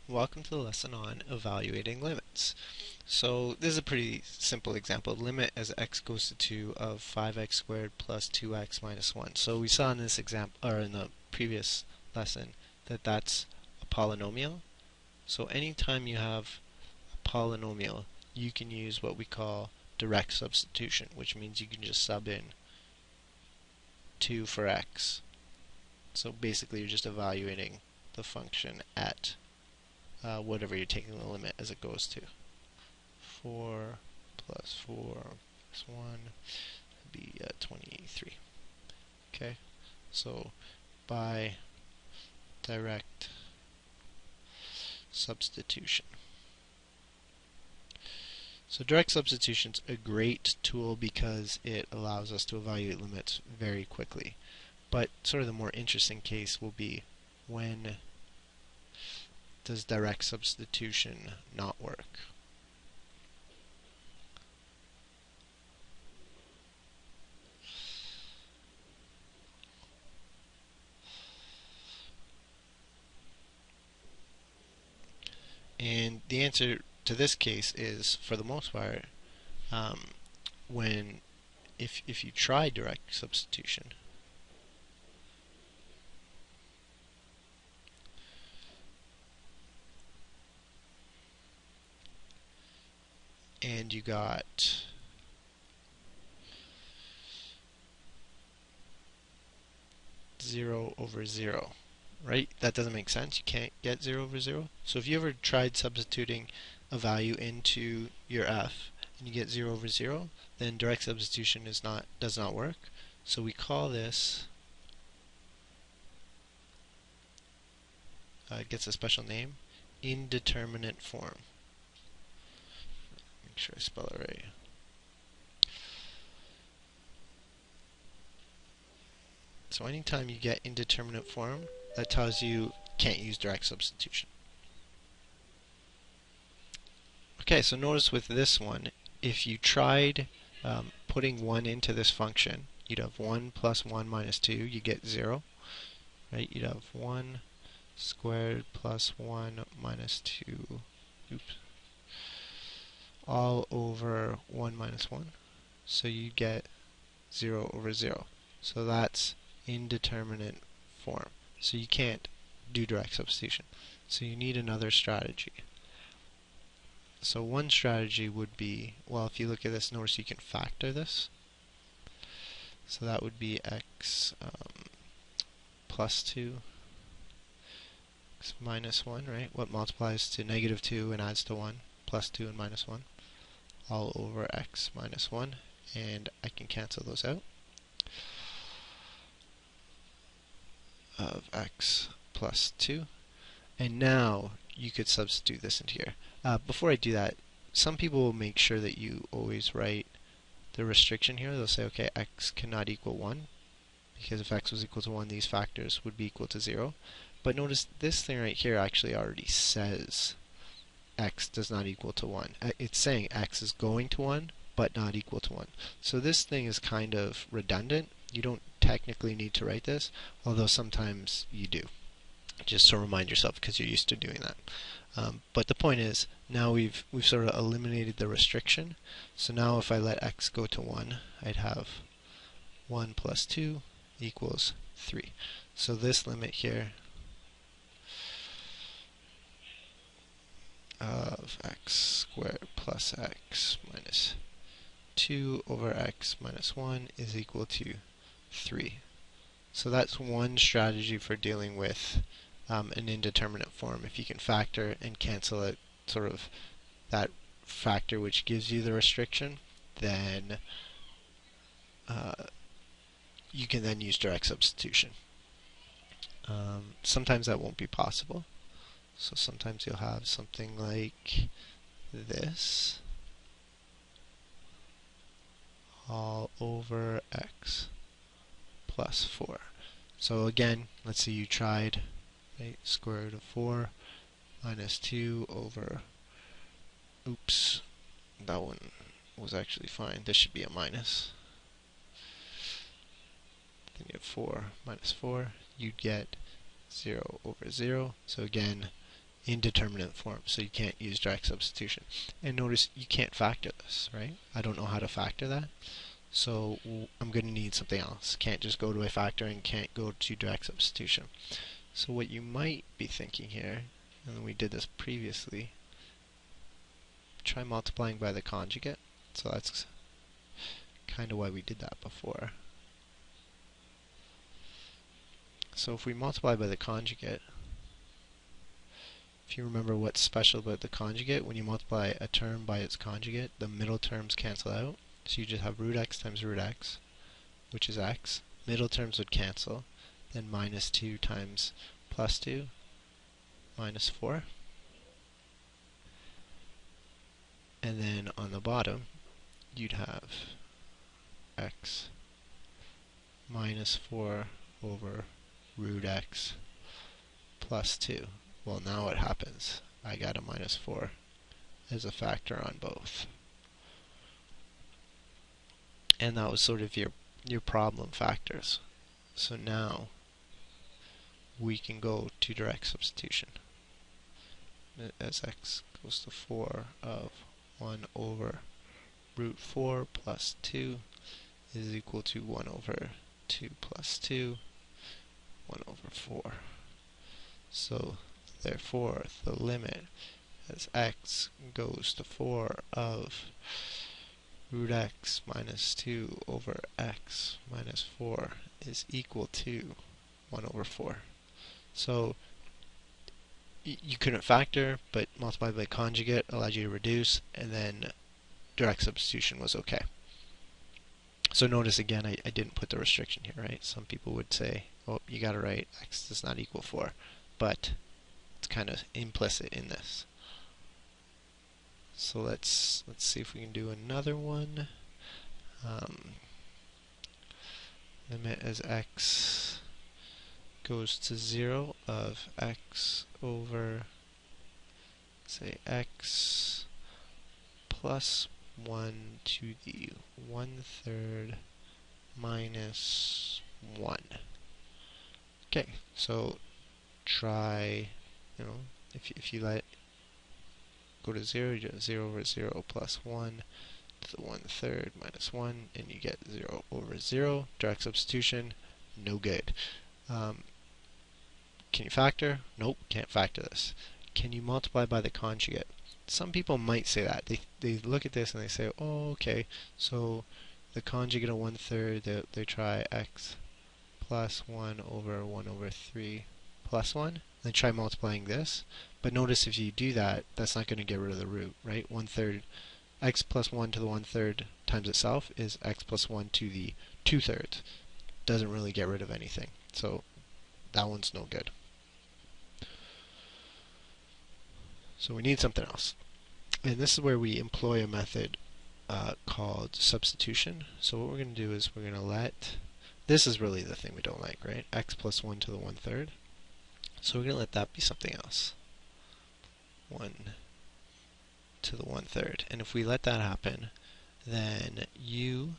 Welcome to the lesson on evaluating limits. So this is a pretty simple example. Limit as x goes to 2 of 5x squared plus 2x minus 1. So we saw in this example, or in the previous lesson, that that's a polynomial. So anytime you have a polynomial, you can use what we call direct substitution, which means you can just sub in 2 for x. So basically you're just evaluating the function at whatever you're taking the limit as it goes to. 4 plus 4 plus 1 would be 23. Okay, so by direct substitution. So direct substitution is a great tool because it allows us to evaluate limits very quickly. But sort of the more interesting case will be when does direct substitution not work? And the answer to this case is, for the most part, when if you try direct substitution, and you got zero over zero, right? That doesn't make sense. You can't get 0 over 0. So if you ever tried substituting a value into your f and you get 0 over 0, then direct substitution does not work. So we call this, it gets a special name, indeterminate form. Make sure I spell it right. So anytime you get indeterminate form, that tells you can't use direct substitution. Okay, so notice with this one, if you tried putting 1 into this function, you'd have 1 plus 1 minus 2, you get 0. Right? You'd have 1 squared plus 1 minus 2, oops, all over 1 minus 1. So you get 0 over 0. So that's indeterminate form. So you can't do direct substitution. So you need another strategy. So one strategy would be, well, if you look at this, notice you can factor this. So that would be x plus 2, x minus 1, right? What multiplies to negative 2 and adds to 1, plus 2 and minus 1, all over x minus 1. And I can cancel those out. Of x plus 2. And now you could substitute this into here. Before I do that, some people will make sure that you always write the restriction here. They'll say, okay, x cannot equal 1, because if x was equal to 1, these factors would be equal to 0. But notice this thing right here actually already says x does not equal to 1. It's saying x is going to 1, but not equal to 1. So this thing is kind of redundant. You don't technically need to write this, although sometimes you do. Just to remind yourself, because you're used to doing that. But the point is, now we've sort of eliminated the restriction. So now if I let x go to 1, I'd have 1 plus 2 equals 3. So this limit here of x squared plus x minus 2 over x minus 1 is equal to 3. So that's one strategy for dealing with an indeterminate form. If you can factor and cancel out sort of that factor which gives you the restriction, then you can then use direct substitution. Sometimes that won't be possible. So sometimes you'll have something like this, all over x plus 4. So again, let's say you tried, right, square root of 4 minus 2 over, oops, that one was actually fine. This should be a minus. Then you have 4 minus 4. You'd get 0 over 0. So again, indeterminate form, so you can't use direct substitution. And notice you can't factor this, right? I don't know how to factor that, so I'm going to need something else. Can't just go to a factor and can't go to direct substitution. So what you might be thinking here, and we did this previously, try multiplying by the conjugate. So that's kind of why we did that before. So if we multiply by the conjugate, if you remember what's special about the conjugate, when you multiply a term by its conjugate, the middle terms cancel out. So you just have root x times root x, which is x. Middle terms would cancel. Then minus 2 times plus 2, minus 4. And then on the bottom, you'd have x minus 4 over root x plus 2. Well, now what happens? I got a minus 4 as a factor on both. And that was sort of your problem factors. So now we can go to direct substitution. As x goes to 4 of 1 over root 4 plus 2 is equal to 1 over 2 plus 2, 1 over 4. So therefore the limit as x goes to 4 of root x minus 2 over x minus 4 is equal to 1 over 4. So you couldn't factor, but multiply by conjugate allowed you to reduce, and then direct substitution was okay. So notice again, I didn't put the restriction here, right? Some people would say, oh, you got to write x does not equal 4, but it's kind of implicit in this. So let's see if we can do another one. Limit as x goes to 0 of x over, say, x plus 1 to the 1/3 minus 1. Okay, so try, if you let go to 0, you get 0 over 0 plus 1 to the 1/3 minus 1, and you get 0 over 0. Direct substitution, no good. Can you factor? Nope, can't factor this. Can you multiply by the conjugate? Some people might say that. They look at this and they say, oh, okay, so the conjugate of 1/3, they try x plus 1 over 1 over 3 plus 1. Then try multiplying this. But notice if you do that, that's not going to get rid of the root, right? 1/3, x plus 1 to the 1/3 times itself is x plus 1 to the 2/3. Doesn't really get rid of anything. So that one's no good. So we need something else. And this is where we employ a method called substitution. So what we're going to do is we're going to let, this is really the thing we don't like, right? X plus 1 to the 1/3. So we're going to let that be something else. 1 to the 1/3. And if we let that happen, then u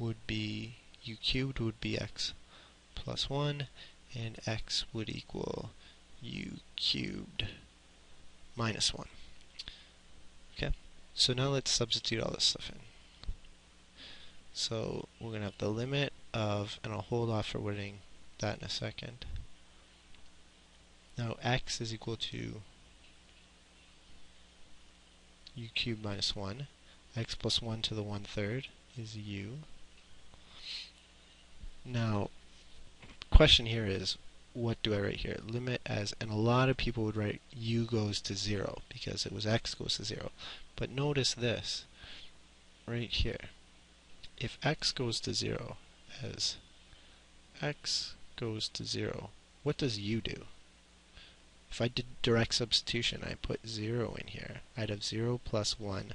cubed would be x plus 1, and x would equal u cubed minus 1. Okay, so now let's substitute all this stuff in. So we're going to have the limit of, and I'll hold off for writing that in a second. Now x is equal to u cubed minus 1. X plus 1 to the 1/3 is u. Now, question here is, what do I write here? Limit as, and a lot of people would write u goes to 0 because it was x goes to 0. But notice this right here. If x goes to 0 as x goes to 0, what does u do? If I did direct substitution, I put 0 in here, I'd have 0 plus 1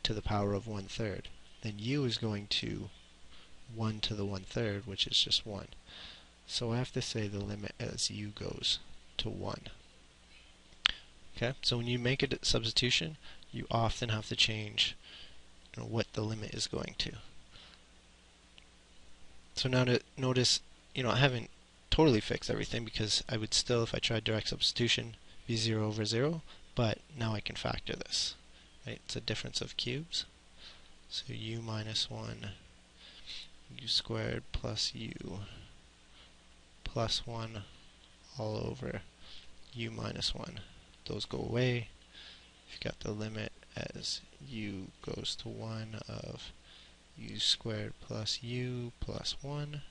to the power of 1/3. Then u is going to 1 to the 1/3, which is just 1. So I have to say the limit as u goes to 1. Okay, so when you make a substitution, you often have to change what the limit is going to. So now to notice, I haven't totally fixed everything because I would still, if I tried direct substitution, be 0 over 0, but now I can factor this. Right? It's a difference of cubes. So u minus 1, u squared plus u plus 1 all over u minus 1. Those go away. You've got the limit as u goes to 1 of u squared plus u plus 1.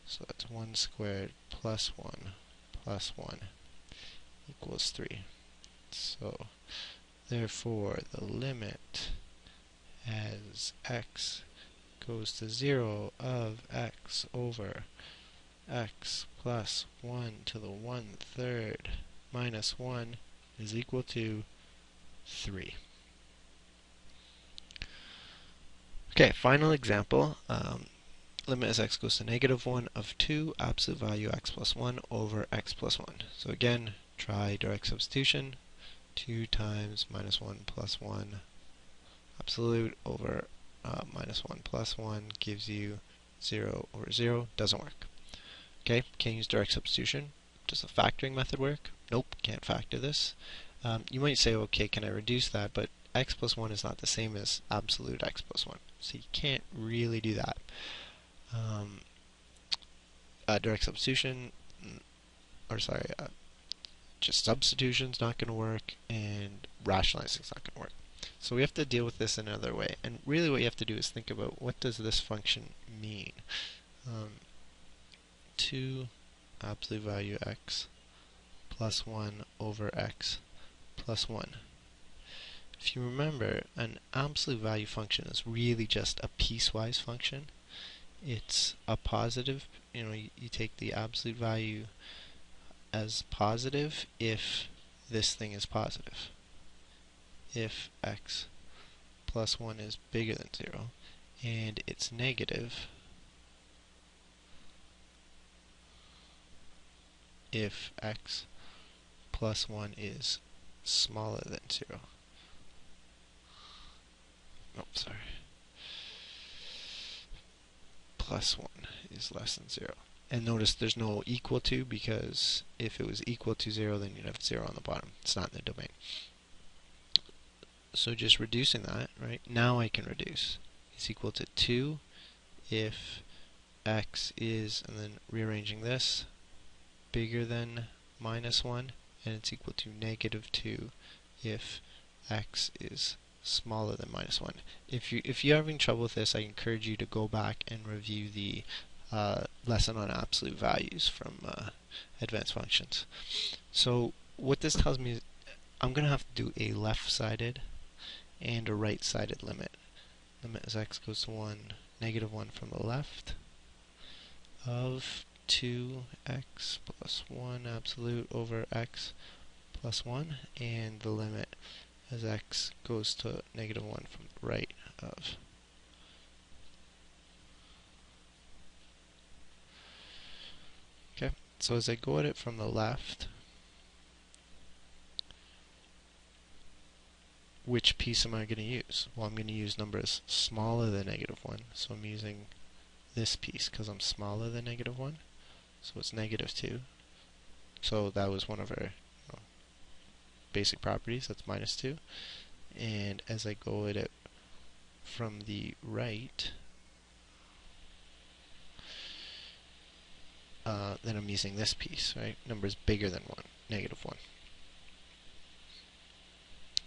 So that's 1 squared plus 1 plus 1 equals 3. So therefore the limit as x goes to 0 of x over x plus 1 to the 1/3 minus 1 is equal to 3. Okay, final example. Limit as x goes to -1 of 2 absolute value x plus 1 over x plus 1. So again, try direct substitution. 2 times minus 1 plus 1 absolute over minus 1 plus 1 gives you 0 over 0. Doesn't work. Okay, can't use direct substitution. Does the factoring method work? Nope, can't factor this. You might say, okay, can I reduce that? But x plus 1 is not the same as absolute x plus 1. So you can't really do that. Direct substitution, just substitution's not going to work, and rationalizing's not going to work. So we have to deal with this another way. And really what you have to do is think about, what does this function mean? 2 absolute value x plus 1 over x plus 1. If you remember, an absolute value function is really just a piecewise function. It's a positive, you take the absolute value as positive if this thing is positive. If x plus 1 is bigger than 0, and it's negative if x plus 1 is smaller than 0. Oh, sorry. Plus 1 is less than 0. And notice there's no equal to, because if it was equal to 0, then you'd have 0 on the bottom. It's not in the domain. So just reducing that, right? Now I can reduce. It's equal to 2 if x is, and then rearranging this, bigger than minus 1, and it's equal to -2 if x is smaller than minus 1. If you're having trouble with this, I encourage you to go back and review the lesson on absolute values from advanced functions. So what this tells me is I'm going to have to do a left-sided and a right-sided limit. Limit as x goes to 1, -1 from the left of 2x plus 1 absolute over x plus 1, and the limit as x goes to -1 from the right of. Okay, so as I go at it from the left, which piece am I going to use? Well, I'm going to use numbers smaller than -1, so I'm using this piece because I'm smaller than -1, so it's -2. So that was one of our basic properties, that's -2. And as I go at it from the right, then I'm using this piece, right? Numbers bigger than 1, -1.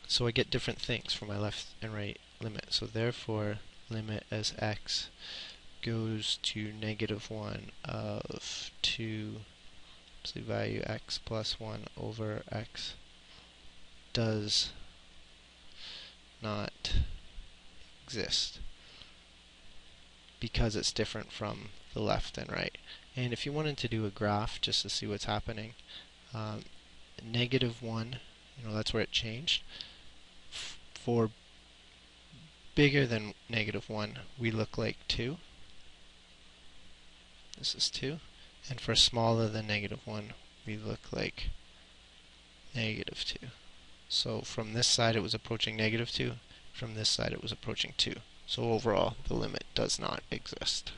So I get different things for my left and right limit. So therefore, limit as x goes to -1 of 2 absolute value x plus 1 over x does not exist, because it's different from the left and right. And if you wanted to do a graph just to see what's happening, -1, that's where it changed. For bigger than -1, we look like 2. This is 2. And for smaller than -1, we look like -2. So from this side it was approaching -2, from this side it was approaching 2. So overall, the limit does not exist.